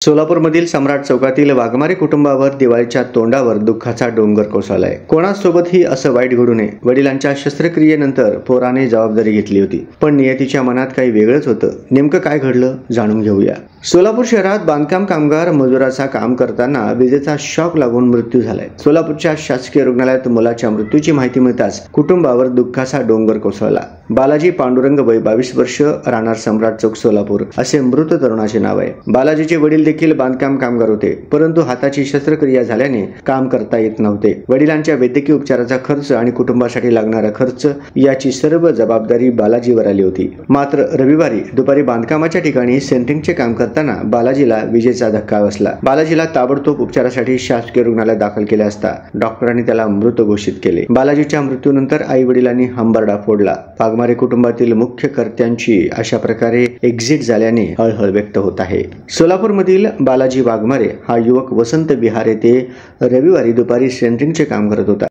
सोलापूरमधील सम्राट चौकातील वाघमारे कुटुंबावर दिवाळीच्या तोंडावर दुःखाचा डोंगर कोसळलाय। कोणासोबतही असं वाईट घडू नये, वडिलांच्या शस्त्रक्रियेनंतर पोराने जबाबदारी घेतली होती, पण नियतीच्या मनात काही वेगळंच होतं। नेमकं काय घडलं जाणून घेऊया। सोलापूर शहरात बांधकाम कामगार मजुराचा काम करताना विजेचा शॉक लागून मृत्यू झालाय। सोलापूरच्या शासकीय रुग्णालयात मुलाच्या मृत्यूची माहिती मिळताच कुटुंबावर दुःखाचा डोंगर कोसळला। बालाजी पांडुरंग वय 22 वर्ष, राहणार सम्राट चौक सोलापूर असे मृत तरुणाचे नाव आहे। बालाजीचे वडील देखील बांधकाम कामगार होते, परंतु हाताची शस्त्रक्रिया झाल्याने काम करता येत नव्हते। वडिलांच्या वैद्यकीय उपचाराचा खर्च आणि कुटुंबासाठी लागणारा खर्च याची सर्व जबाबदारी बालाजीवर आली होती। मात्र रविवारी दुपारी बांधकामाच्या ठिकाणी सेंट्रिंगचे काम करताना बालाजीला विजेचा धक्का बसला। बालाजीला ताबडतोब उपचारासाठी शासकीय रुग्णालयात दाखल केले असता डॉक्टरांनी त्याला मृत घोषित केले। बालाजीच्या मृत्यूनंतर आई वडिलांनी हंबरडा फोडला। वाघमारे कुटुंबातील मुख्य कर्त्यांची अशा प्रकारे एक्झिट झाल्याने हळहळ व्यक्त होत आहे। सोलापूरमधील बालाजी वाघमारे हा युवक वसंत विहार येथे रविवारी दुपारी सेंट्रिंगचे काम करत होता।